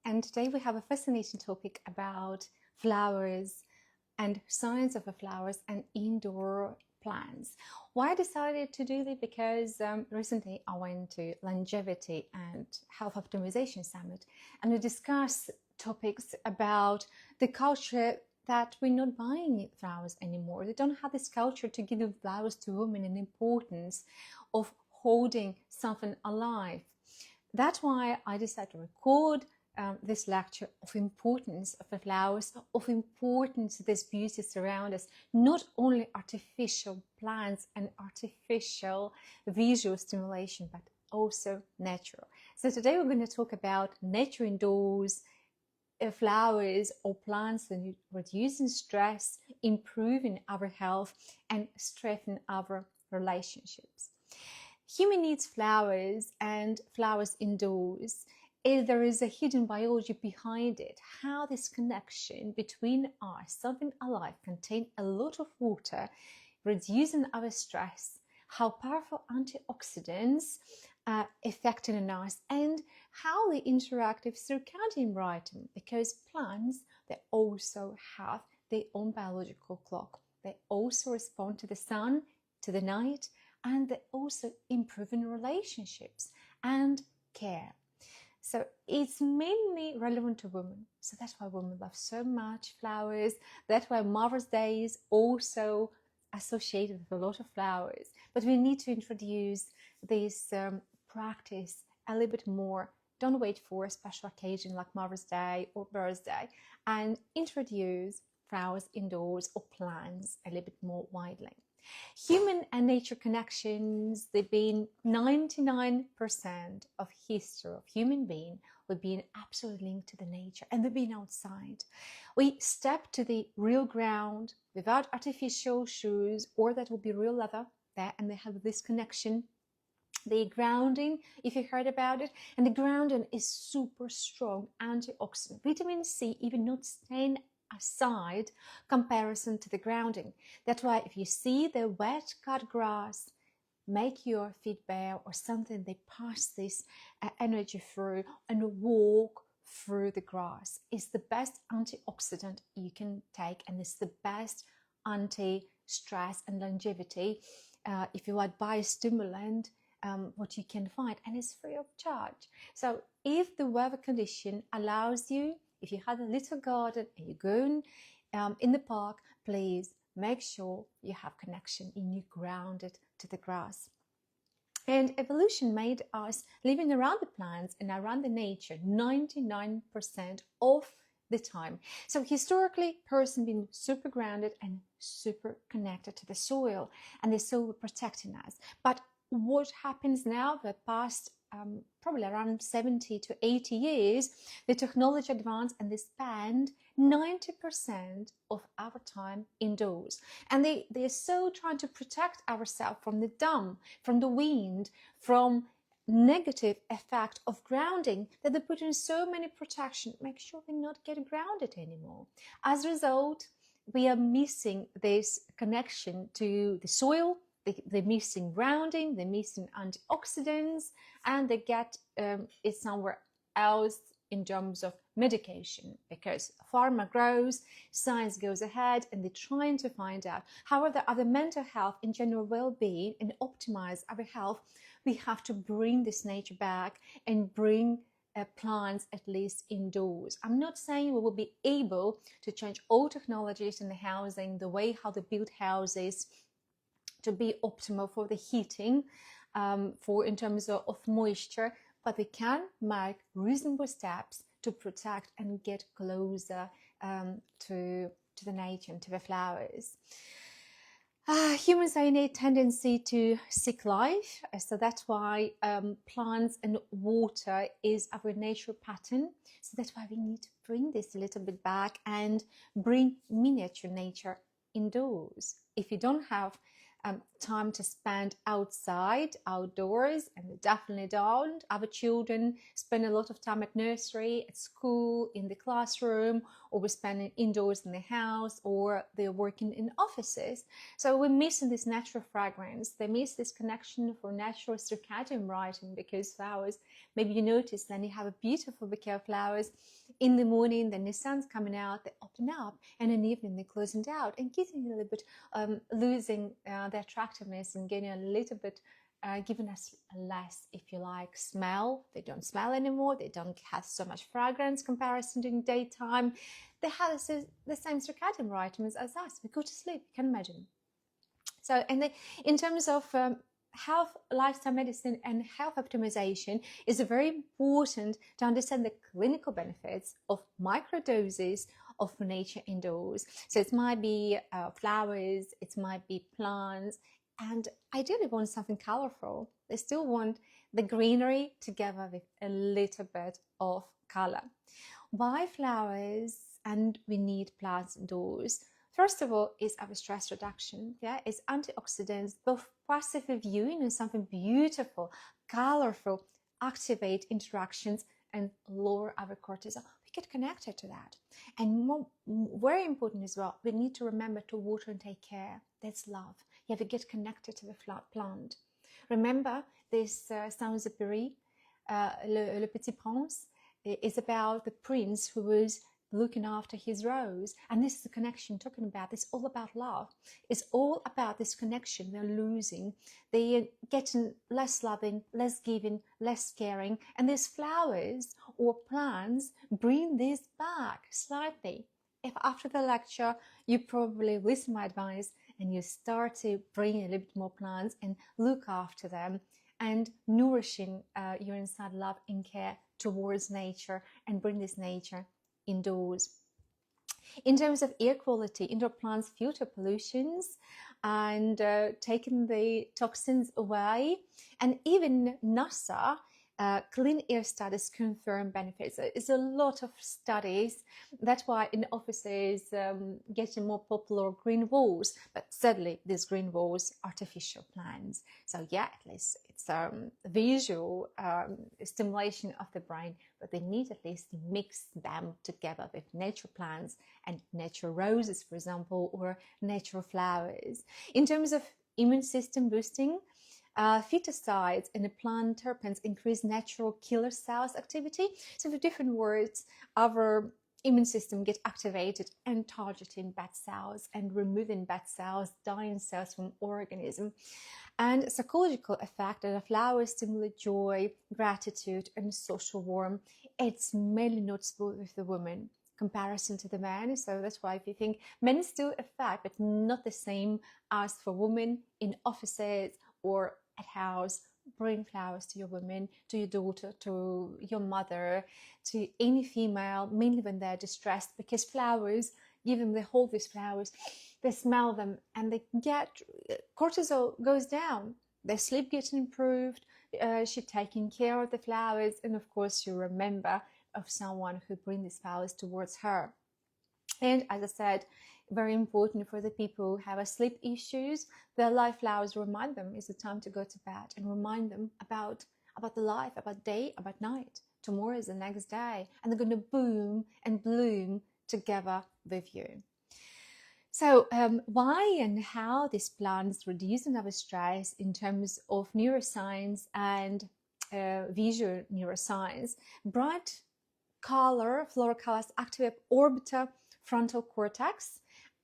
and today we have a fascinating topic about flowers and science of the flowers and indoor plants. Why I decided to do this? Because recently I went to Longevity and Health Optimization Summit, and we discussed topics about the culture that we're not buying flowers anymore. They don't have this culture to give flowers to women and importance of holding something alive. That's why I decided to record this lecture of importance of the flowers, of importance of this beauty around us, not only artificial plants and artificial visual stimulation, but also natural. So today we're going to talk about nature indoors, flowers or plants that reducing stress, improving our health, and strengthening our relationships. Human needs flowers and flowers indoors. There is a hidden biology behind it, how this connection between us, something alive, contain a lot of water, reducing our stress, how powerful antioxidants affecting on us, and how they interact with circadian rhythm, because plants, they also have their own biological clock. They also respond to the sun, to the night, and they also improve in relationships and care. So it's mainly relevant to women. So that's why women love so much flowers. That's why Mother's Day is also associated with a lot of flowers. But we need to introduce this practice a little bit more. Don't wait for a special occasion like Mother's Day or birthday, and introduce flowers indoors or plants a little bit more widely. Human and nature connections, they've been 99% of history of human being, we've been absolutely linked to the nature, and we've been outside. We step to the real ground without artificial shoes, or that will be real leather there, and they have this connection. The grounding, if you heard about it, and the grounding is super strong antioxidant. Vitamin C even not staying aside comparison to the grounding. That's why if you see the wet cut grass, make your feet bare or something, they pass this energy through and walk through the grass. It's the best antioxidant you can take, and it's the best anti-stress and longevity, if you like, biostimulant, what you can find, and it's free of charge. So if the weather condition allows you, if you had a little garden and you're going in the park, please make sure you have connection and you grounded to the grass. And evolution made us living around the plants and around the nature 99% of the time. So historically, person been super grounded and super connected to the soil, and the soil protecting us. But what happens now, the past probably around 70 to 80 years, the technology advanced and they spend 90% of our time indoors. And they're so trying to protect ourselves from the damp, from the wind, from negative effect of grounding, that they put in so many protection, make sure we not get grounded anymore. As a result, we are missing this connection to the soil. They're missing grounding, they're missing antioxidants, and they get it somewhere else in terms of medication, because pharma grows, science goes ahead, and they're trying to find out. However, other mental health and general well-being and optimize our health, we have to bring this nature back and bring plants at least indoors. I'm not saying we will be able to change all technologies in the housing, the way how they build houses, to be optimal for the heating, for in terms of moisture, but we can make reasonable steps to protect and get closer to the nature and to the flowers. Humans have an innate tendency to seek life, so that's why plants and water is our natural pattern. So that's why we need to bring this a little bit back and bring miniature nature indoors. If you don't have time to spend outdoors, and we definitely don't. Our children spend a lot of time at nursery, at school, in the classroom, or we're spending indoors in the house, or they're working in offices. So we're missing this natural fragrance. They miss this connection for natural circadian rhythm, because flowers, maybe you notice, then you have a beautiful bouquet of flowers in the morning, then the sun's coming out, they open up, and in the evening they're closing out and getting a little bit, losing their attractiveness and getting a little bit, giving us less, if you like, smell. They don't smell anymore. They don't have so much fragrance comparison during daytime. They have the same circadian rhythms as us. We go to sleep, you can imagine. So, and in terms of health, lifestyle medicine and health optimization, is very important to understand the clinical benefits of microdoses of nature indoors. So it might be flowers, it might be plants, and ideally want something colorful. They still want the greenery together with a little bit of color. Why flowers and we need plants indoors? First of all, is our stress reduction. Yeah, it's antioxidants, both passively viewing and something beautiful, colorful, activate interactions and lower our cortisol. We get connected to that. And very important as well, we need to remember to water and take care. That's love. Yeah, we get connected to the plant. Remember this Saint-Exupéry, Le Petit Prince, is about the prince who was looking after his rose, and this is the connection talking about. It's all about love. It's all about this connection they're losing. They're getting less loving, less giving, less caring, and these flowers or plants bring this back slightly. If after the lecture you probably listen to my advice and you start to bring a little bit more plants and look after them and nourishing your inside love and care towards nature, and bring this nature indoors. In terms of air quality, indoor plants filter pollutions and taking the toxins away. And even NASA clean air studies confirm benefits. It's a lot of studies. That's why in offices getting more popular green walls, but sadly these green walls artificial plants. So yeah, at least it's visual stimulation of the brain, but they need at least to mix them together with nature plants and natural roses, for example, or natural flowers. In terms of immune system boosting, phytocides and the plant terpenes increase natural killer cells activity. So with different words, our immune system gets activated and targeting bad cells and removing bad cells, dying cells from organism. And psychological effect that the flowers stimulate joy, gratitude and social warmth. It's mainly noticeable with the women comparison to the men. So that's why if you think men still affect, but not the same as for women in offices or at house, bring flowers to your women, to your daughter, to your mother, to any female, mainly when they're distressed, because flowers, give them, they hold these flowers, they smell them, and they get, cortisol goes down, their sleep gets improved, she's taking care of the flowers, and of course you remember of someone who brings these flowers towards her. And as I said, very important for the people who have sleep issues, their life flowers remind them it's the time to go to bed, and remind them about the life, about day, about night. Tomorrow is the next day, and they're going to boom and bloom together with you. So why and how these plants reducing our stress in terms of neuroscience and visual neuroscience? Bright color, floral colors activate orbital frontal cortex,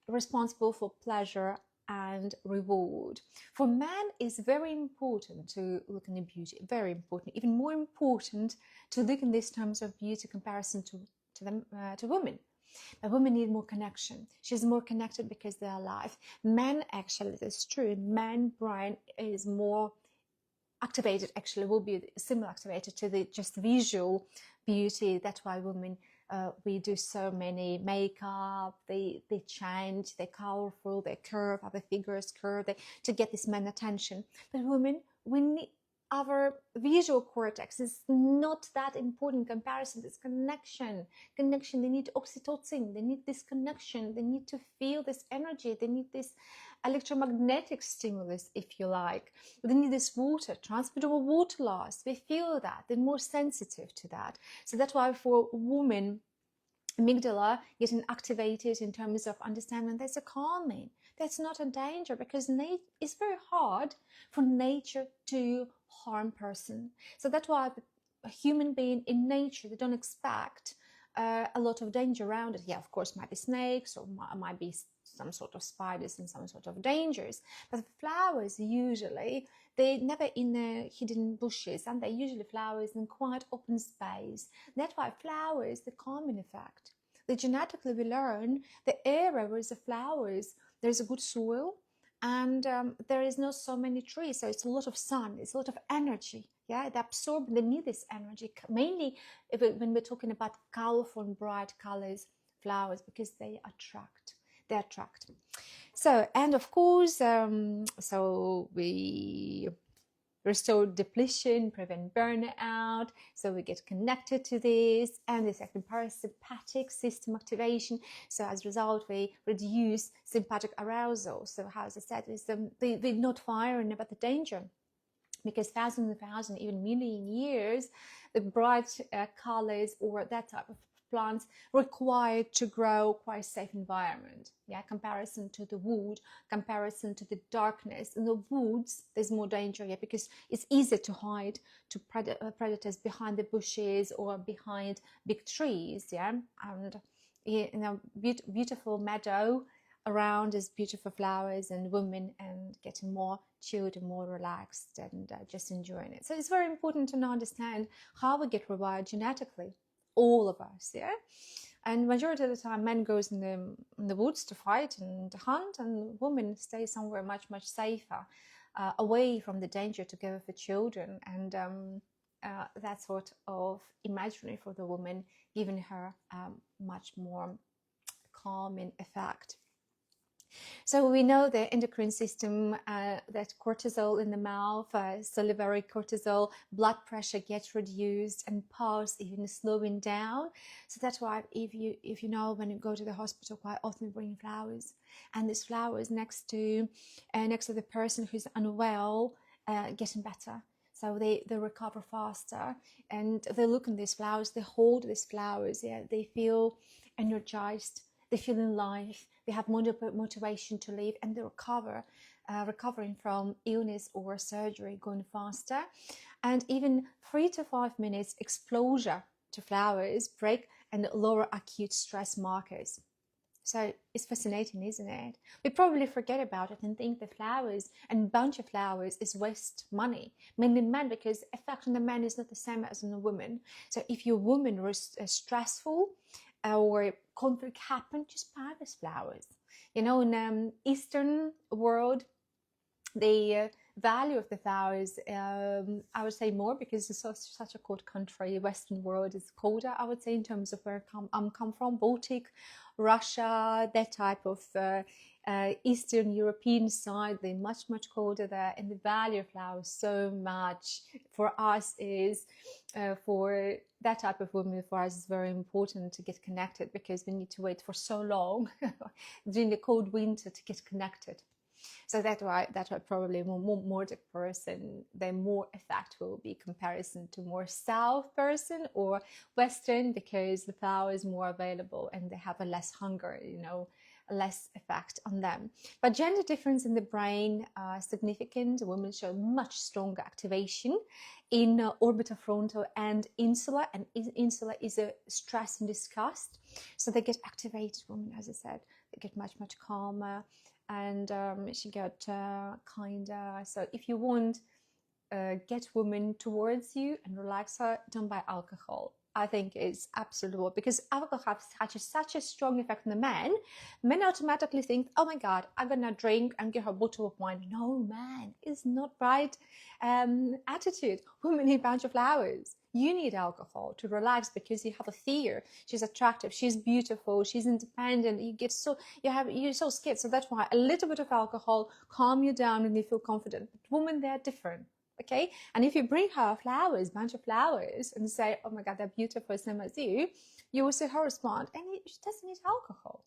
responsible for pleasure and reward. For men, it's very important to look in the beauty, very important, even more important to look in these terms of beauty comparison to women. But women need more connection. She's more connected because they're alive. Men, actually, that's true. Men brain is more activated, actually will be similar activated to the just visual beauty. That's why women, we do so many makeup, they change, they're colorful, they curve, our figures curve, to get this man attention. But women, we need, our visual cortex is not that important in comparison. This connection. They need oxytocin, they need this connection, they need to feel this energy, they need this electromagnetic stimulus, if you like. They need this water, transportable water loss. They feel that, they're more sensitive to that. So that's why for women, amygdala getting activated in terms of understanding there's a calming. That's not a danger, because it's very hard for nature to harm person. So that's why a human being in nature, they don't expect a lot of danger around it. Yeah, of course, might be snakes or might be some sort of spiders and some sort of dangers. But flowers usually, they're never in the hidden bushes, and they usually flowers in quite open space. That's why flowers, the calming effect. They genetically we learn the area where the flowers, there's a good soil, and there is not so many trees, so it's a lot of sun, it's a lot of energy. Yeah, they absorb, they need this energy, mainly when we're talking about colorful and bright colors, flowers, because they attract. So, and of course, so we restore depletion, prevent burnout, so we get connected to this, and this active parasympathetic system activation. So as a result, we reduce sympathetic arousal. So as I said, they're not firing about the danger, because thousands and thousands, even million years, the bright colors or that type of plants required to grow quite safe environment. Yeah, comparison to the wood, comparison to the darkness. In the woods, there's more danger, yeah, because it's easier to hide to predators behind the bushes or behind big trees. Yeah, and in a beautiful meadow around is beautiful flowers and women, and getting more chilled and more relaxed and just enjoying it. So it's very important to now understand how we get rewired genetically. All of us, yeah, and majority of the time men goes in the woods to fight and to hunt, and women stay somewhere much safer, away from the danger, together for children, and that sort of imaginary for the woman, giving her much more calming effect. So we know the endocrine system, that cortisol in the mouth, salivary cortisol, blood pressure gets reduced, and pulse even slowing down. So that's why if you know, when you go to the hospital, quite often bring flowers, and these flowers next to the person who's unwell, getting better. So they recover faster, and they look in these flowers, they hold these flowers, yeah, they feel energized, they feel in life, they have motivation to live, and they recovering from illness or surgery, going faster. And even 3 to 5 minutes exposure to flowers break and lower acute stress markers. So it's fascinating, isn't it? We probably forget about it and think the flowers and bunch of flowers is waste money, mainly men, because effect on the man is not the same as on the woman. So if your woman was stressful, or conflict happened, just buy these flowers. You know, in Eastern world, the value of the flowers, I would say more, because it's such a cold country. Western world is colder, I would say, in terms of where I'm come from, Baltic, Russia, that type of Eastern European side, they're much colder there, and the value of flowers so much for us is for that type of woman, for us is very important to get connected, because we need to wait for so long during the cold winter to get connected. So that's why probably more Nordic person, the more effect will be comparison to more South person or Western, because the flower is more available and they have a less hunger, you know, less effect on them. But gender difference in the brain are significant. Women show much stronger activation in orbitofrontal and insula, and insula is a stress and disgust. So they get activated, women, as I said, they get much calmer, and she got kinder. So if you want get women towards you and relax her, don't buy alcohol. I think it's absolutely, because alcohol has such a strong effect on the men. Men automatically think, oh my God, I'm gonna drink and get her a bottle of wine. No, man, it's not right attitude. Women need a bunch of flowers. You need alcohol to relax, because you have a fear. She's attractive, she's beautiful, she's independent. You're so scared. So that's why a little bit of alcohol calm you down and you feel confident. But women, they're different. Okay, and if you bring her flowers, bunch of flowers, and say, oh my God, they're beautiful, same as you, you will see her respond, and she doesn't need alcohol.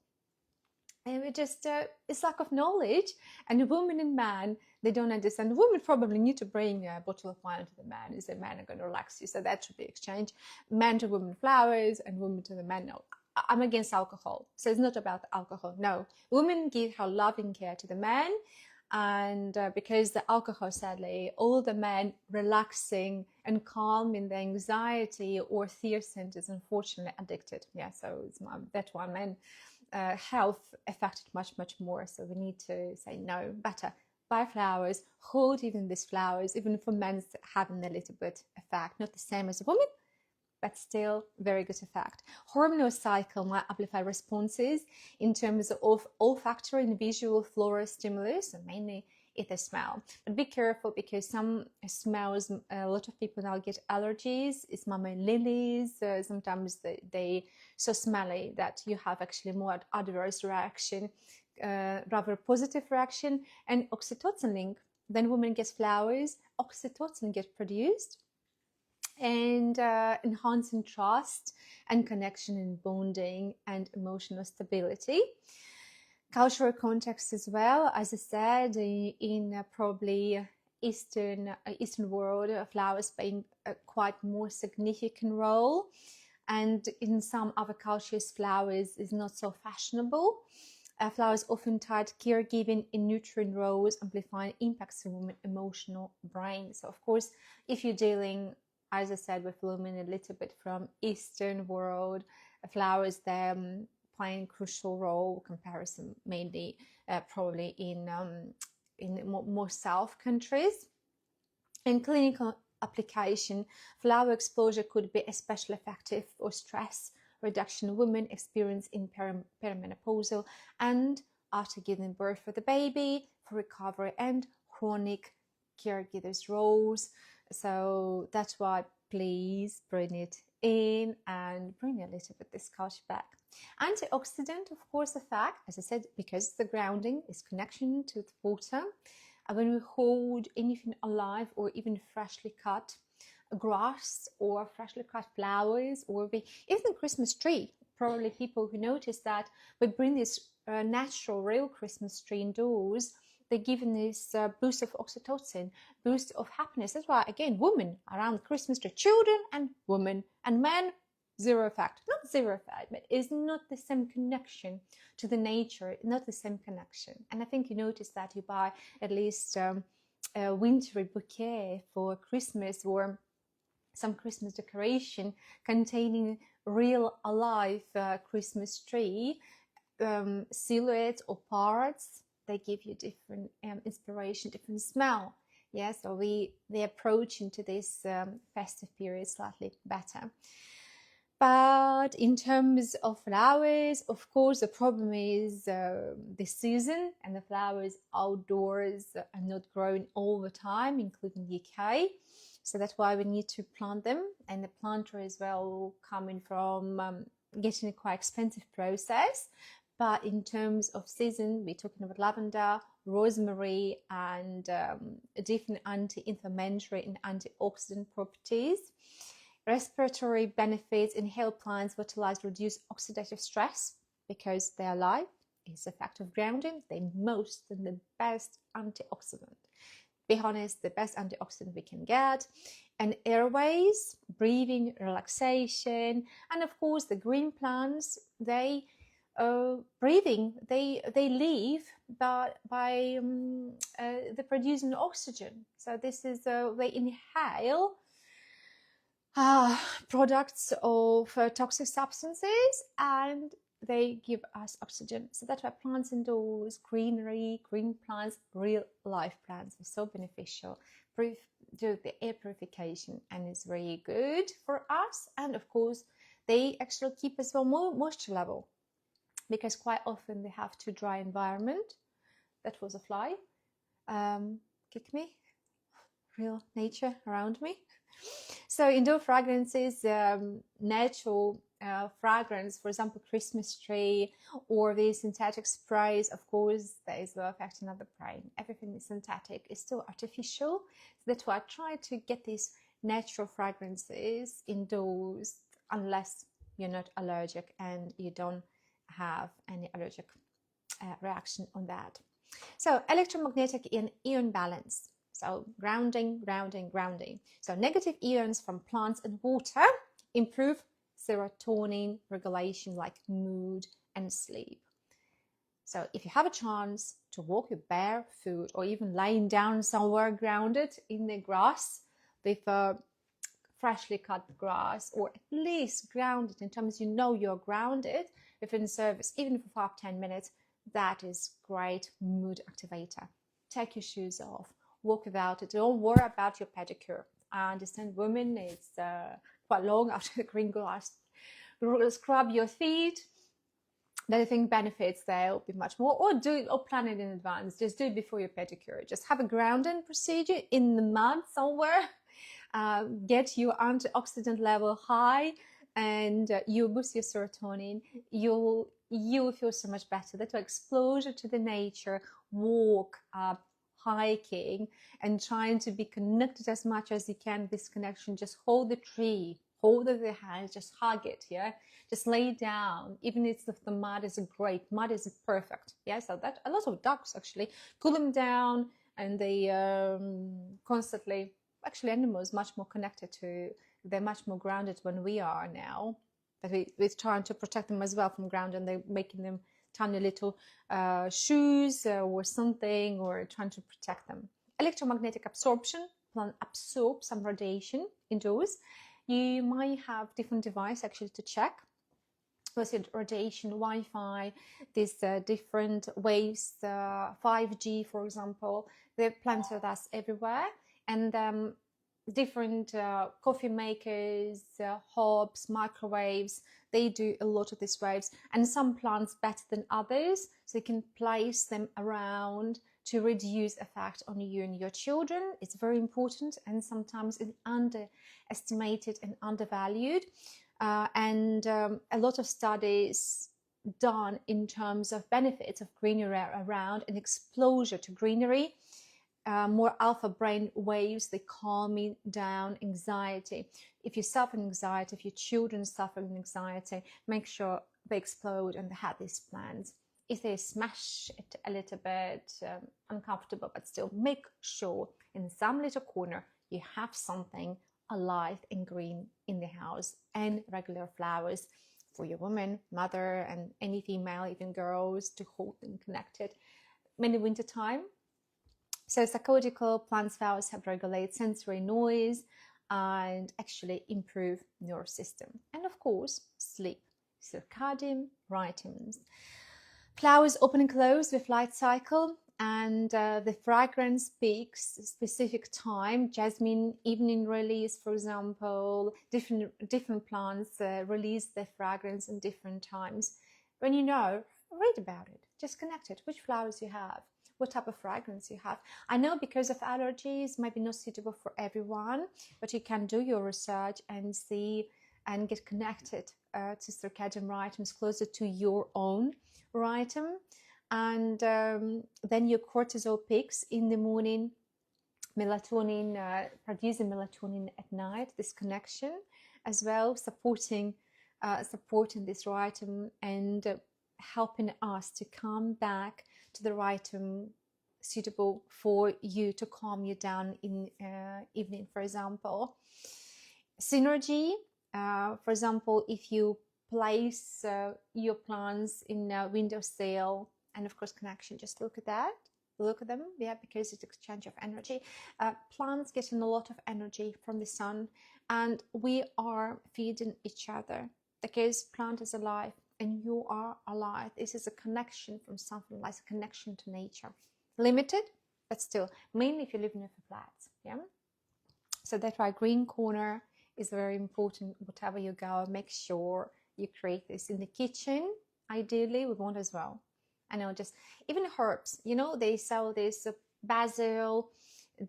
And it just it's lack of knowledge, and women and man, they don't understand. Women probably need to bring a bottle of wine to the man and say, man, I'm going to relax you, so that should be exchange. Men to women flowers, and women to the men. No, I'm against alcohol, so it's not about alcohol. No, women give her loving care to the man, and because the alcohol, sadly, all the men relaxing and calming the anxiety or fear centers, unfortunately addicted. Yeah, so that's why men health affected much more. So we need to say no, better buy flowers, hold even these flowers, even for men having a little bit effect, not the same as a woman, but still very good effect. Hormonal cycle might amplify responses in terms of olfactory and visual floral stimulus, and mainly it's the smell. But be careful, because some smells, a lot of people now get allergies. It's mama lilies. Sometimes they so smelly that you have actually more adverse reaction, rather positive reaction. And oxytocin link, then woman gets flowers, oxytocin gets produced, and enhancing trust and connection and bonding and emotional stability. Cultural context as well, as I said, in probably Eastern world, flowers playing a quite more significant role, and in some other cultures, flowers is not so fashionable. Flowers often tied caregiving in nurturing roles, amplifying impacts on women's emotional brain. So of course, if you're dealing, as I said, with women a little bit from Eastern world, flowers them playing crucial role comparison mainly probably in more south countries. In clinical application, flower exposure could be especially effective for stress reduction women experience in perimenopausal and after giving birth for the baby, for recovery and chronic caregivers roles. So that's why please bring it in and bring a little bit this culture back. Antioxidant, of course, effect, as I said, because the grounding is connection to the water. And when we hold anything alive or even freshly cut grass or freshly cut flowers, or even Christmas tree, probably people who notice that we bring this natural real Christmas tree indoors, they're given this boost of oxytocin, boost of happiness. That's why, again, women around Christmas tree, children and women, and men, zero effect. Not zero effect, but it's not the same connection to the nature, not the same connection. And I think you notice that you buy at least a wintry bouquet for Christmas, or some Christmas decoration containing real alive Christmas tree silhouettes or parts. They give you different inspiration, different smell. Yeah, so the approach into this festive period slightly better. But in terms of flowers, of course, the problem is the season, and the flowers outdoors are not growing all the time, including the UK. So that's why we need to plant them, and the planter as well coming from getting a quite expensive process. But in terms of season, we're talking about lavender, rosemary, and different anti-inflammatory and antioxidant properties. Respiratory benefits: inhaled plants vitalize, reduce oxidative stress because they're alive. It's a fact of grounding. They're most and the best antioxidant. Be honest, the best antioxidant we can get. And airways, breathing, relaxation, and of course the green plants, they breathing, they live by the producing oxygen. So this is they inhale products of toxic substances, and they give us oxygen. So that's why plants indoors, greenery, green plants, real life plants are so beneficial. Do the air purification, and it's very good for us. And of course, they actually keep as well more moisture level, because quite often they have too dry environment. That was a fly. Kick me. Real nature around me. So indoor fragrances, natural fragrance, for example, Christmas tree, or the synthetic sprays, of course, there is no effect on the brain. Everything is synthetic, it's still artificial. So that's why I try to get these natural fragrances indoors, unless you're not allergic and you don't have any allergic reaction on that. So electromagnetic and ion balance. So grounding. So negative ions from plants and water improve serotonin regulation, like mood and sleep. So if you have a chance to walk your barefoot, or even lying down somewhere grounded in the grass with freshly cut grass, or at least grounded in terms you're grounded within service, even for 5-10 minutes, that is great mood activator. Take your shoes off, walk without it. Don't worry about your pedicure. I understand women, it's quite long after the green grass. Scrub your feet. That I think benefits there will be much more, or plan it in advance. Just do it before your pedicure. Just have a grounding procedure in the mud somewhere. Get your antioxidant level high, and you boost your serotonin. You will feel so much better. That's why exposure to the nature, walk, hiking, and trying to be connected as much as you can. This connection, just hold the tree, hold the hand, just hug it. Yeah, just lay down. Even if the mud is great, mud is perfect. Yeah, so that a lot of dogs actually cool them down, and they constantly. Actually, animals much more connected to. They're much more grounded when we are now. But we're trying to protect them as well from ground, and they're making them tiny little shoes or something, or trying to protect them. Electromagnetic absorption, plant absorb some radiation indoors. You might have different devices actually to check. Was it radiation, Wi-Fi, these different waves, 5G, for example. There are plants with us everywhere, and different coffee makers, hobs, microwaves, they do a lot of these waves, and some plants better than others, so you can place them around to reduce effect on you and your children. It's very important, and sometimes it's underestimated and undervalued. And a lot of studies done in terms of benefits of greenery around and exposure to greenery. More alpha brain waves, they calming down anxiety. If you suffer anxiety, if your children suffer anxiety, make sure they explode and they have these plans. If they smash it a little bit, uncomfortable, but still make sure in some little corner you have something alive and green in the house, and regular flowers for your woman, mother, and any female, even girls, to hold them connected. In the winter time, so psychological plants, flowers help regulate sensory noise and actually improve nervous system. And of course, sleep, circadian rhythms. Flowers open and close with light cycle, and the fragrance peaks specific time. Jasmine evening release, for example, different plants release their fragrance in different times. When you know, read about it, just connect it, which flowers you have, what type of fragrance you have. I know because of allergies, might be not suitable for everyone, but you can do your research and see and get connected to circadian rhythms closer to your own rhythm. And then your cortisol peaks in the morning, melatonin, producing melatonin at night, this connection as well, supporting this rhythm and helping us to come back to the rhythm suitable for you, to calm you down in evening, for example. Synergy, for example, if you place your plants in a windowsill, and of course connection, just look at them, yeah, because it's exchange of energy. Plants getting a lot of energy from the sun, and we are feeding each other because plant is alive and you are alive. This is a connection from something, like a connection to nature. Limited, but still, mainly if you live in a flat, yeah. So that's why green corner is very important. Whatever you go, make sure you create this in the kitchen. Ideally, we want as well. I know, just even herbs, you know, they sell this basil,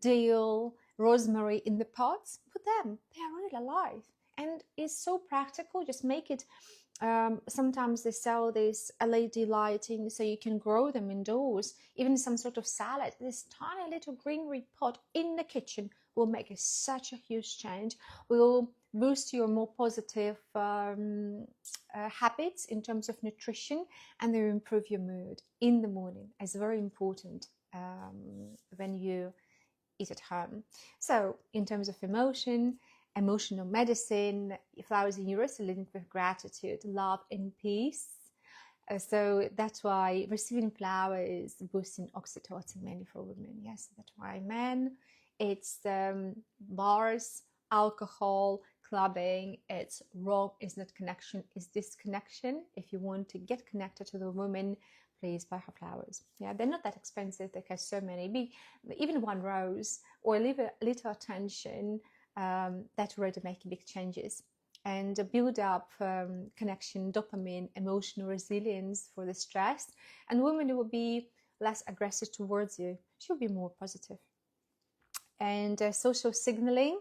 dill, rosemary in the pots, put them, they are really alive. And it's so practical. Just make it, sometimes they sell this LED lighting so you can grow them indoors, even some sort of salad. This tiny little greenery pot in the kitchen will make such a huge change, will boost your more positive habits in terms of nutrition, and they will improve your mood in the morning. It's very important when you eat at home. So in terms of emotional medicine, flowers in neuroscience linked with gratitude, love, and peace. So that's why receiving flowers boosting oxytocin mainly for women. Yes, that's why men, it's bars, alcohol, clubbing. It's wrong. It's not connection. It's disconnection. If you want to get connected to the woman, please buy her flowers. Yeah, they're not that expensive. They cost so many. Even one rose or leave a little attention. That already making big changes, and build up connection, dopamine, emotional resilience for the stress, and women will be less aggressive towards you. She'll be more positive. And social signaling,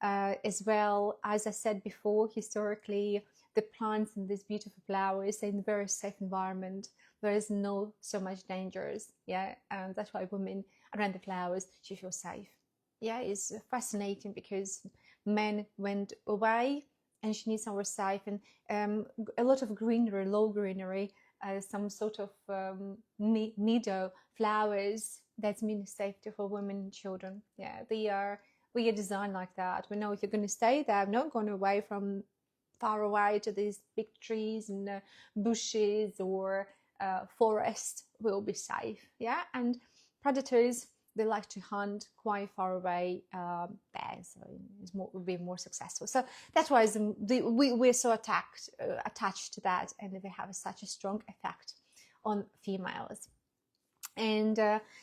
as well, as I said before, historically the plants and these beautiful flowers are in a very safe environment. There is no so much dangers. Yeah, and that's why women around the flowers, she feels safe. Yeah, it's fascinating because men went away and she needs somewhere safe, and a lot of greenery, low greenery, some sort of meadow flowers. That means safety for women and children. Yeah, we are designed like that. We know if you're going to stay there, not going away from far away to these big trees and bushes or forest, will be safe. Yeah, and predators, they like to hunt quite far away there, so it will be more successful. So that's why we're so attached to that, and they have such a strong effect on females. And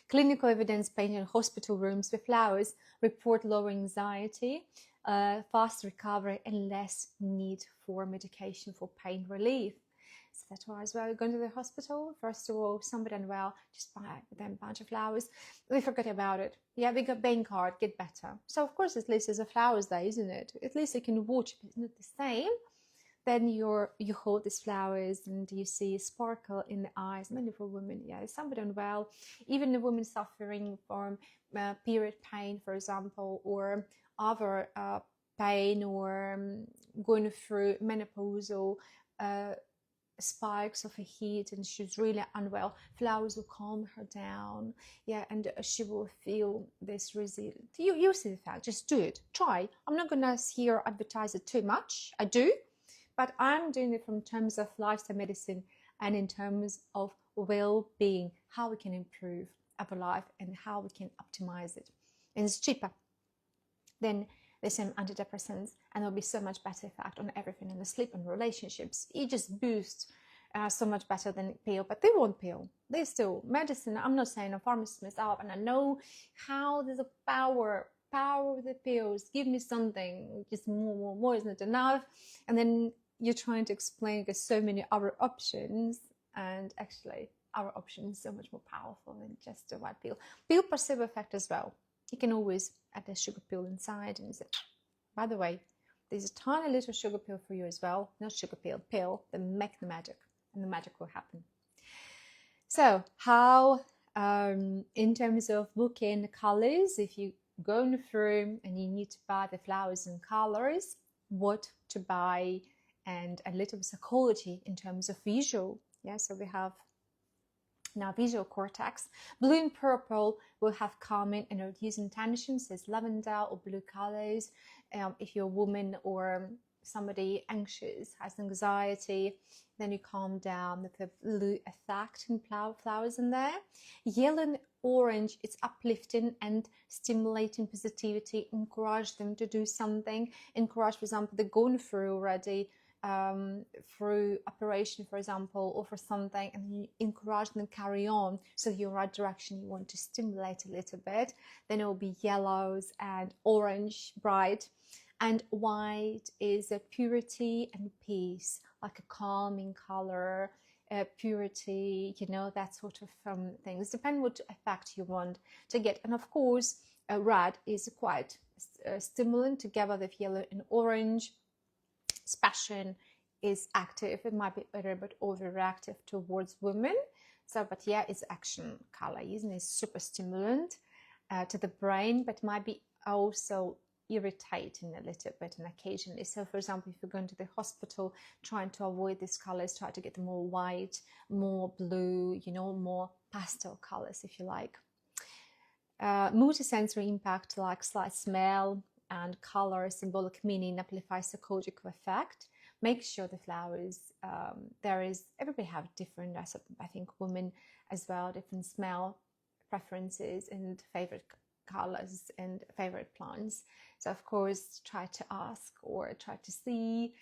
clinical evidence painted in hospital rooms with flowers report lower anxiety, fast recovery, and less need for medication for pain relief. So that's why as well, you're going to the hospital, first of all, somebody unwell, just buy them a bunch of flowers. We forget about it. Yeah, we got Bain card, get better. So of course, at least there's a flowers there, isn't it? At least you can watch, but it's not the same. Then you hold these flowers and you see sparkle in the eyes, mainly for women. Yeah, somebody unwell, even a woman suffering from period pain, for example, or other pain, or going through menopausal spikes of a heat, and she's really unwell, flowers will calm her down. Yeah, and she will feel this resilient. You see the fact, just do it, try. I'm not gonna here advertise it too much, I do, but I'm doing it from terms of lifestyle medicine and in terms of well-being, how we can improve our life and how we can optimize it. And it's cheaper than the same antidepressants, and there'll be so much better effect on everything, on the sleep and relationships. It just boosts so much better than pill, but they won't pill. They still medicine. I'm not saying a pharmacist mess up, and I know how there's a power of the pills. Give me something, just more isn't enough. And then you're trying to explain there's so many other options, and actually our option is so much more powerful than just a white pill. Pill placebo effect as well. You can always add a sugar pill inside and say, by the way, there's a tiny little sugar pill for you as well. Not sugar pill, then make the magic, and the magic will happen. So how, in terms of booking colors, if you're going through and you need to buy the flowers and colors, what to buy, and a little psychology in terms of visual. Yeah, so we have now visual cortex. Blue and purple will have calming and reducing tension, says lavender or blue colors. If you're a woman or somebody anxious, has anxiety, then you calm down with the blue effect and flowers in there. Yellow and orange, it's uplifting and stimulating positivity, encourage them to do something. Encourage, for example, they're going through already through operation, for example, or for something, and you encourage them to carry on, so you're right direction, you want to stimulate a little bit. Then it will be yellows and orange, bright, and white is a purity and peace, like a calming color. purity, that sort of things. Depend what effect you want to get. And of course, red is quite stimulant together with yellow and orange. Passion is active. It might be a little bit overreactive towards women. So, but yeah, it's action color, isn't it? It's super stimulant to the brain, but might be also irritating a little bit and occasionally. So for example, if you're going to the hospital, trying to avoid these colors, try to get more white, more blue, more pastel colors, if you like. Multisensory impact, like slight smell and color, symbolic meaning, amplifies psychological effect. Make sure the flowers, everybody have different, I think women as well, different smell preferences and favorite colors and favorite plants. So of course, try to ask or try to see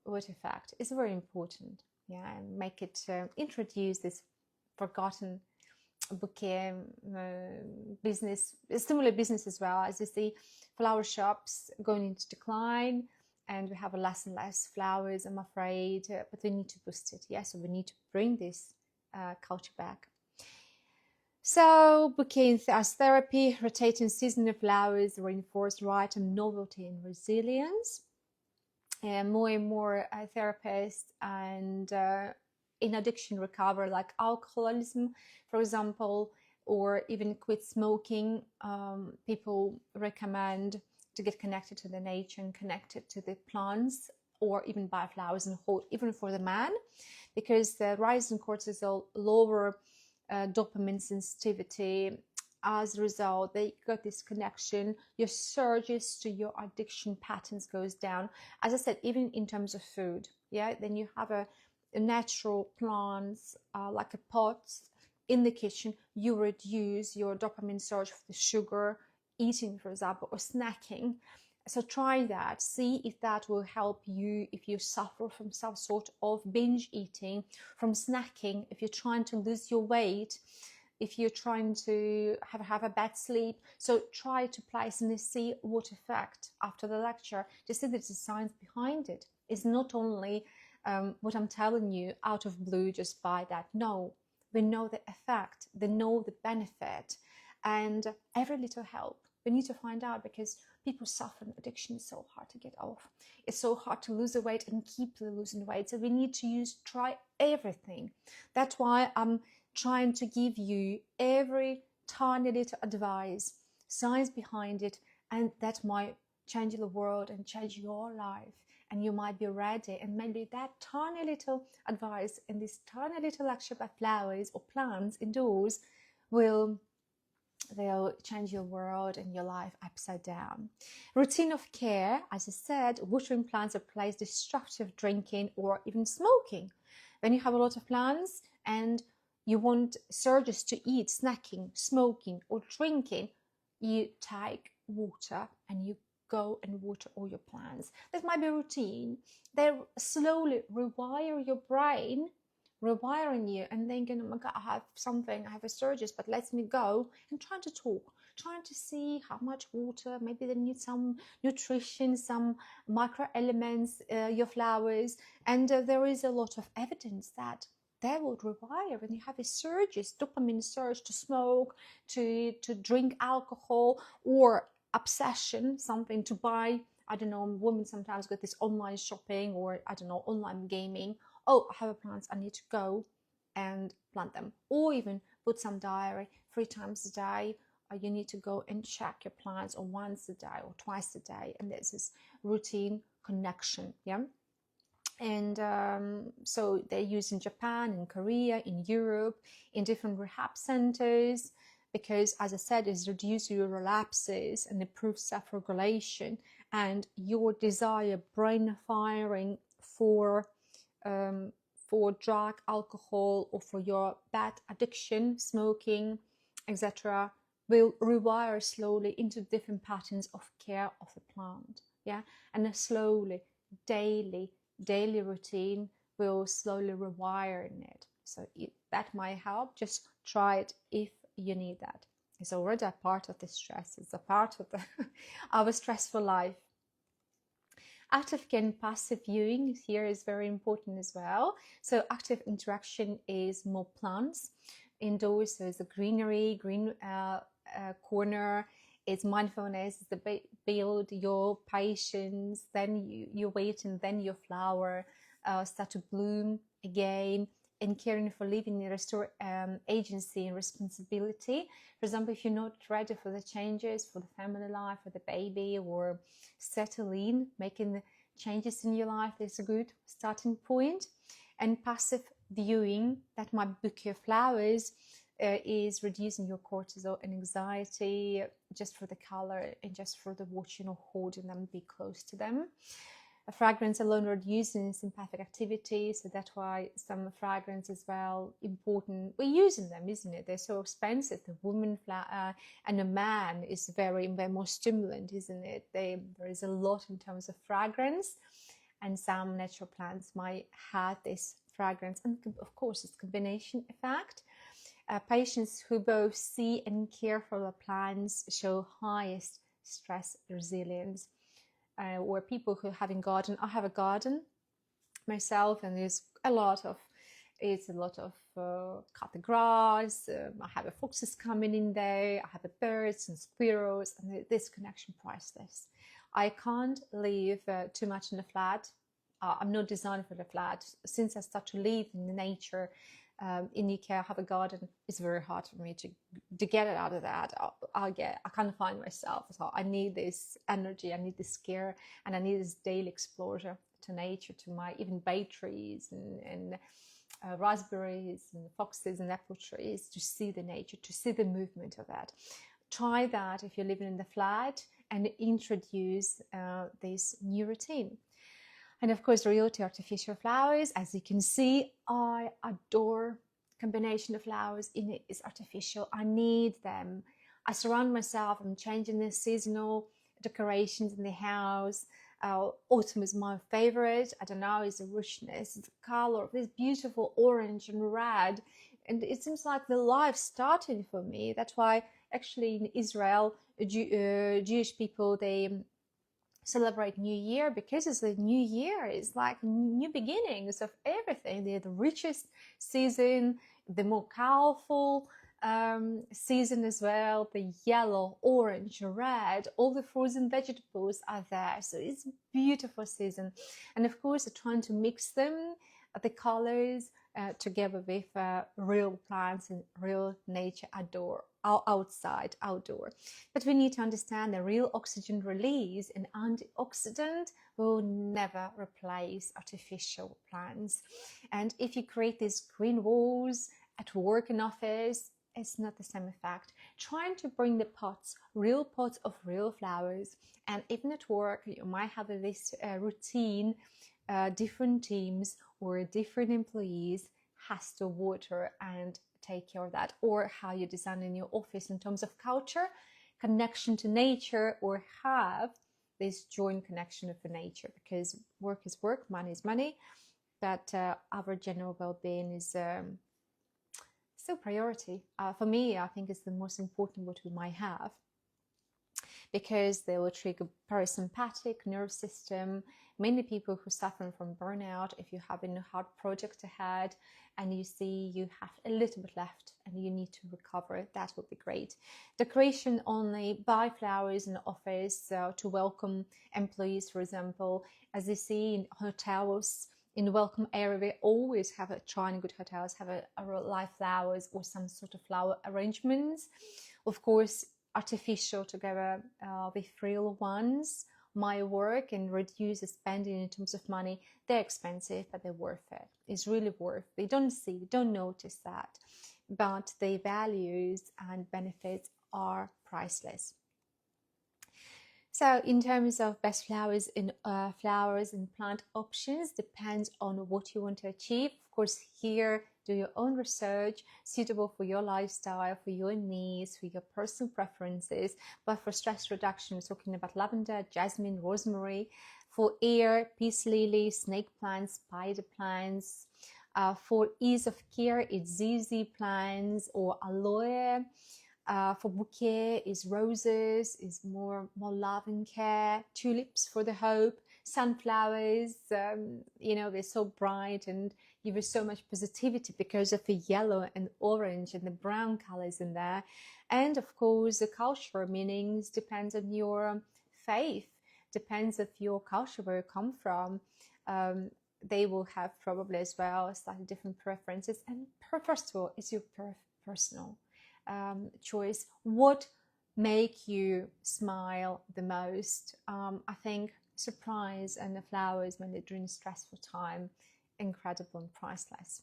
what effect is very important. Yeah, and make it introduce this forgotten bouquet business, stimulate business as well. As you see, flower shops going into decline, and we have less and less flowers, I'm afraid, but we need to boost it. Yeah, so we need to bring this culture back. So bouquet as therapy, rotating seasonal flowers reinforce right and novelty and resilience. And more and more therapists and in addiction recovery, like alcoholism, for example, or even quit smoking, people recommend to get connected to the nature and connected to the plants, or even buy flowers and hold, even for the man, because the rise in cortisol, lower dopamine sensitivity. As a result, they got this connection. Your surges to your addiction patterns goes down. As I said, even in terms of food, yeah. Then you have a natural plants like a pot in the kitchen. You reduce your dopamine surge for the sugar, eating, for example, or snacking. So try that. See if that will help you if you suffer from some sort of binge eating, from snacking, if you're trying to lose your weight, if you're trying to have a bad sleep. So try to place and see what effect after the lecture. Just see there's a science behind it. It's not only what I'm telling you out of blue, just buy that. No, we know the effect, they know the benefit, and every little help. We need to find out, because people suffer from addiction. It's so hard to get off. It's so hard to lose the weight and keep losing weight. So we need to try everything. That's why I'm trying to give you every tiny little advice, science behind it, and that might change the world and change your life. And you might be ready, and maybe that tiny little advice in this tiny little lecture about flowers or plants indoors they'll change your world and your life upside down. Routine of care, as I said, watering plants replace destructive drinking or even smoking. When you have a lot of plants and you want surges to eat, snacking, smoking, or drinking, you take water and you go and water all your plants. That might be routine. They slowly rewire your brain, rewiring you, and thinking, oh my God, I have something, I have a surges, but let me go, and trying to talk, trying to see how much water, maybe they need some nutrition, some micro elements, your flowers, and there is a lot of evidence that they will rewire when you have a surges, dopamine surge to smoke, to drink alcohol, or obsession, something to buy. I don't know, women sometimes get this online shopping, or I don't know, online gaming. Oh, I have a plant, I need to go and plant them. Or even put some diary, 3 times a day, you need to go and check your plants, or once a day or twice a day. And this is routine connection, yeah. And so they use in Japan, in Korea, in Europe, in different rehab centers, because, as I said, it reduces your relapses and improves self-regulation, and your desire, brain firing for drug, alcohol, or for your bad addiction, smoking, etc., will rewire slowly into different patterns of care of the plant. Yeah, and slowly, daily routine will slowly rewire in it. So that might help. Just try it if you need that. It's already a part of the stress. It's a part of our stressful life. Active and passive viewing here is very important as well. So active interaction is more plants indoors, so it's the greenery, green corner. It's mindfulness, it's the build your patience, then you wait, and then your flower start to bloom again. And caring for living and restore agency and responsibility. For example, if you're not ready for the changes for the family life, for the baby, or settle in, making the changes in your life is a good starting point. And passive viewing, that might book your flowers, is reducing your cortisol and anxiety just for the color and just for the watching or holding them, be close to them. A fragrance alone reducing sympathetic activity, so that's why some fragrance as well important. We're using them, isn't it? They're so expensive. The woman flower and a man is very more stimulant, isn't it? There is a lot in terms of fragrance, and some natural plants might have this fragrance, and of course it's combination effect. Patients who both see and care for the plants show highest stress resilience. Or people who have a garden. I have a garden myself, and there's a lot of cut the grass. I have foxes coming in there. I have birds and squirrels, and this connection priceless. I can't live too much in the flat. I'm not designed for the flat. Since I start to live in the nature, in UK, I have a garden. It's very hard for me to get it out of that. I can't find myself. So I need this energy, I need this care, and I need this daily exposure to nature, to my even bay trees and raspberries and foxes and apple trees, to see the nature, to see the movement of that. Try that if you're living in the flat, and introduce this new routine. And of course, real to artificial flowers. As you can see, I adore combination of flowers in it is artificial. I need them. I surround myself. I'm changing the seasonal decorations in the house. Autumn is my favorite. I don't know, it's the richness, the color of this beautiful orange and red. And it seems like the life starting for me. That's why actually in Israel, Jewish people, they celebrate New Year, because it's the New Year. It's like new beginnings of everything. They're the richest season, the more colorful season as well. The yellow, orange, red, all the fruits and vegetables are there. So it's a beautiful season. And of course, trying to mix them, the colors, together with real plants and real nature outdoor. But we need to understand the real oxygen release and antioxidant will never replace artificial plants. And if you create these green walls at work and office, it's not the same effect. Trying to bring the real pots of real flowers, and even at work, you might have this routine, different teams or different employees has to water and take care of that, or how you design in your office in terms of culture, connection to nature, or have this joint connection with the nature, because work is work, money is money, but our general well-being is still priority. For me, I think it's the most important what we might have, because they will trigger parasympathetic nervous system. Many people who suffer from burnout, if you have a hard project ahead and you see you have a little bit left and you need to recover, that would be great. Decoration only, buy flowers in the office to welcome employees, for example. As you see in hotels, in the welcome area, we always have trying good hotels have a live flowers or some sort of flower arrangements. Of course, artificial together with real ones might work and reduce the spending in terms of money. They're expensive, but they're worth it. It's really worth. They don't notice that, but the values and benefits are priceless. So in terms of best flowers and plant options, depends on what you want to achieve. Of course, here do your own research suitable for your lifestyle, for your needs, for your personal preferences. But for stress reduction, we're talking about lavender, jasmine, rosemary. For air, peace lily, snake plants, spider plants. For ease of care, it's ZZ plants or aloe. For bouquet is roses, is more love and care. Tulips for the hope, sunflowers, they're so bright and give you so much positivity because of the yellow and orange and the brown colors in there. And of course, the cultural meanings depends on your faith, depends of your culture, where you come from. They will have probably as well slightly different preferences. And first of all, it's your personal choice. What make you smile the most? I think surprise and the flowers when they're during stressful time, incredible and priceless.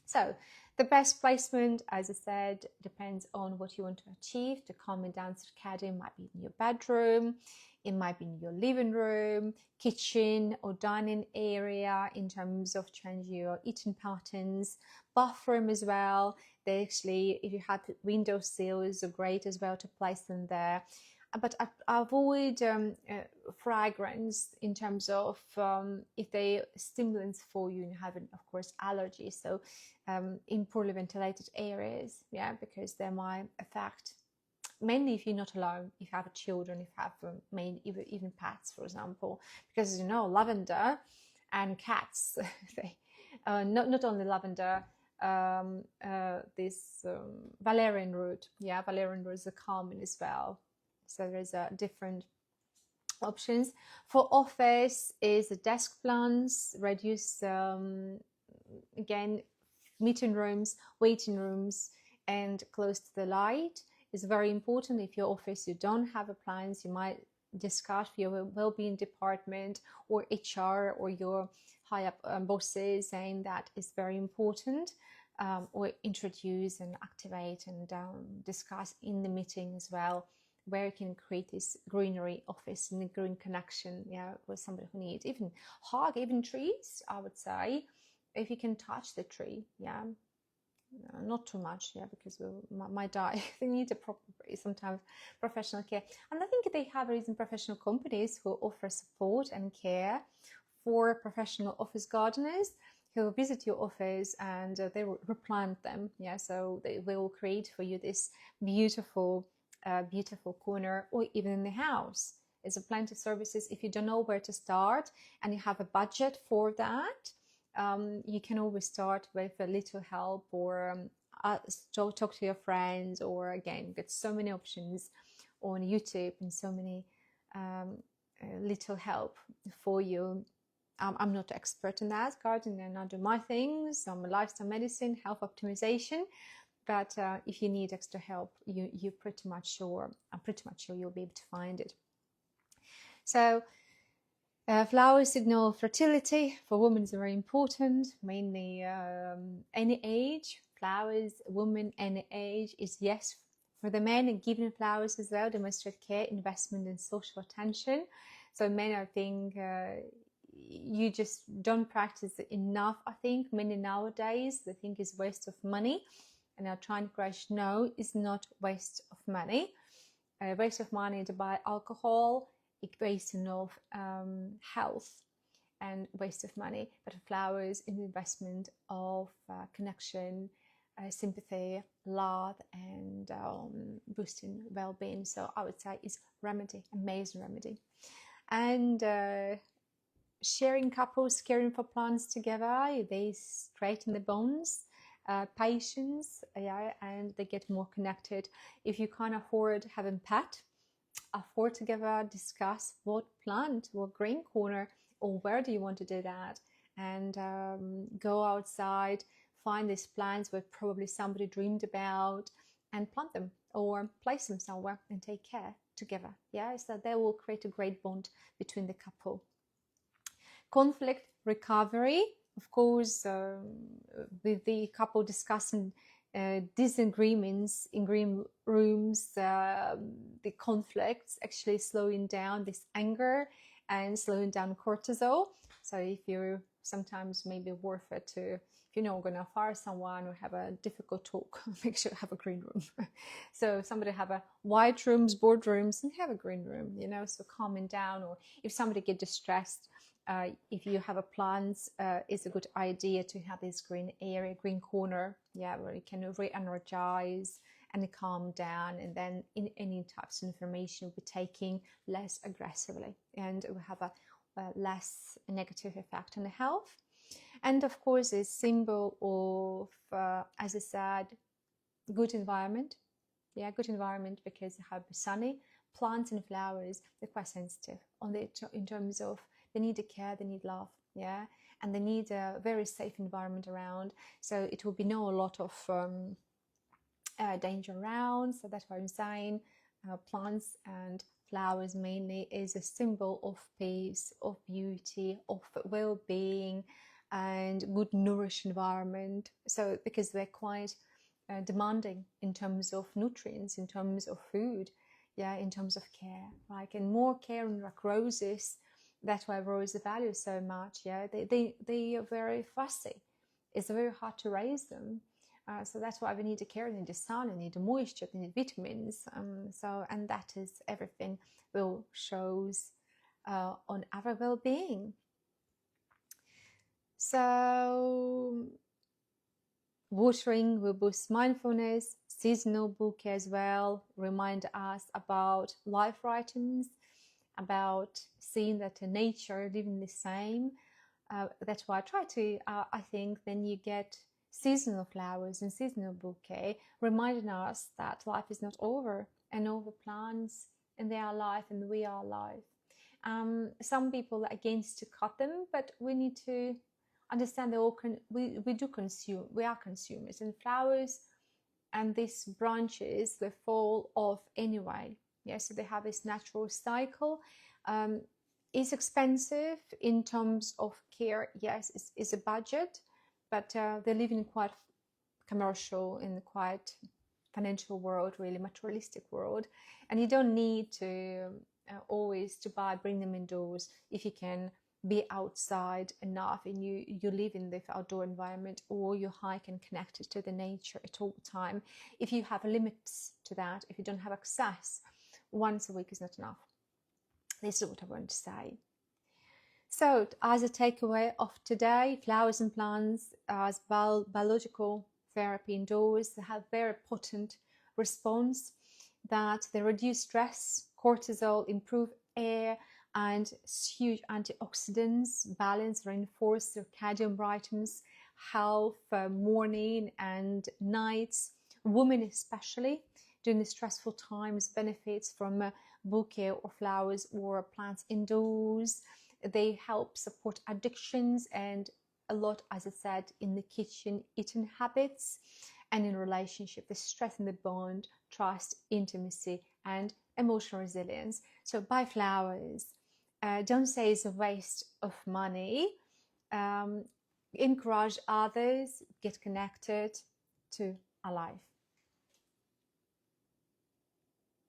So the best placement, as I said, depends on what you want to achieve. The calming down circadian might be in your bedroom, it might be in your living room, kitchen or dining area in terms of changing your eating patterns, bathroom as well. They actually, if you have window sills, are great as well to place them there. But avoid fragrance in terms of if they stimulants for you and having, of course, allergies. So in poorly ventilated areas, because they might affect, mainly if you're not alone, if you have children, if you have even pets, for example, because as you know, lavender and cats, not only lavender, this valerian root, valerian root is a calming as well. So there's different options. For office is the desk plants, reduce, again, meeting rooms, waiting rooms, and close to the light is very important. If your office, you don't have a plans, you might discuss with your well-being department or HR or your high up bosses, saying that is very important. Or introduce and activate and discuss in the meeting as well, where you can create this greenery office and the green connection, with somebody who needs, even hug, even trees, I would say, if you can touch the tree, not too much, because we might die. They need sometimes professional care. And I think they have recent professional companies who offer support and care for professional office gardeners who visit your office, and they will replant them. So they will create for you this beautiful corner, or even in the house. There's plenty of services. If you don't know where to start and you have a budget for that, you can always start with a little help, or talk to your friends, or again, get so many options on YouTube and so many little help for you. I'm not an expert in that gardening, and I do my things. I'm a lifestyle medicine, health optimization. But if you need extra help, I'm pretty much sure you'll be able to find it. So flowers signal fertility. For women is very important, mainly any age. Flowers, women, any age is yes. For the men, and giving flowers as well demonstrate care, investment and social attention. So men, I think, you just don't practice it enough. I think many nowadays, they think it's waste of money. And I'm trying to encourage, no, it's not waste of money. Waste of money to buy alcohol, it's wasting of health and waste of money. But flowers is investment of connection, sympathy, love, and boosting well-being. So I would say it's remedy, amazing remedy. And sharing couples caring for plants together, they straighten the bonds. Patience, and they get more connected. If you can't afford having pet, afford together, discuss what plant, what green corner, or where do you want to do that, and go outside, find these plants where probably somebody dreamed about, and plant them or place them somewhere and take care together. So they will create a great bond between the couple. Conflict recovery. Of course, with the couple discussing disagreements in green rooms, the conflicts actually slowing down this anger and slowing down cortisol. So if you're sometimes maybe worth it to, if you're not going to fire someone or have a difficult talk, make sure you have a green room. So if somebody have a white rooms, boardrooms, and have a green room, so calming down. Or if somebody get distressed, if you have a plants, it's a good idea to have this green area, green corner, where you can re-energize and calm down, and then in any types of information we'll be taking less aggressively, and we have a less negative effect on the health. And of course, it's symbol of, as I said, good environment. Yeah, good environment because they have sunny. Plants and flowers, they're quite sensitive in terms of they need the care, they need love, yeah, and they need a very safe environment around. So it will be no a lot of danger around. So that's why I'm saying plants and flowers mainly is a symbol of peace, of beauty, of well-being, and good nourished environment. So because they're quite demanding in terms of nutrients, in terms of food, yeah, in terms of care, like, and more care in like roses. That's why roses value so much. Yeah, they are very fussy. It's very hard to raise them. So that's why we need the care, they need the sun, they need the moisture, they need vitamins. And that is everything will shows on our well-being. So watering will boost mindfulness. Seasonal bouquet as well remind us about life rhythms, about seeing that nature living the same. That's why I try to, I think then you get seasonal flowers and seasonal bouquet reminding us that life is not over, and all the plants and they are alive and we are alive. Some people are against to cut them, but we need to understand they all we do consume, we are consumers, and flowers and these branches they fall off anyway. Yeah, so they have this natural cycle. It's expensive in terms of care. Yes, it's a budget, but they live in quite commercial, in quite financial world, really materialistic world, and you don't need to always to bring them indoors if you can be outside enough and you live in the outdoor environment, or you hike and connected to the nature at all time. If you have limits to that, if you don't have access, once a week is not enough. This is what I want to say. So as a takeaway of today, flowers and plants as biological therapy indoors, they have very potent response, that they reduce stress, cortisol, improve air, and huge antioxidants, balance, reinforce circadian rhythms, health, morning and nights. Women especially during the stressful times benefits from a bouquet or flowers or plants indoors. They help support addictions and a lot, as I said, in the kitchen, eating habits, and in relationship, they strengthen the bond, trust, intimacy, and emotional resilience. So buy flowers. Don't say it's a waste of money. Encourage others, get connected to a life.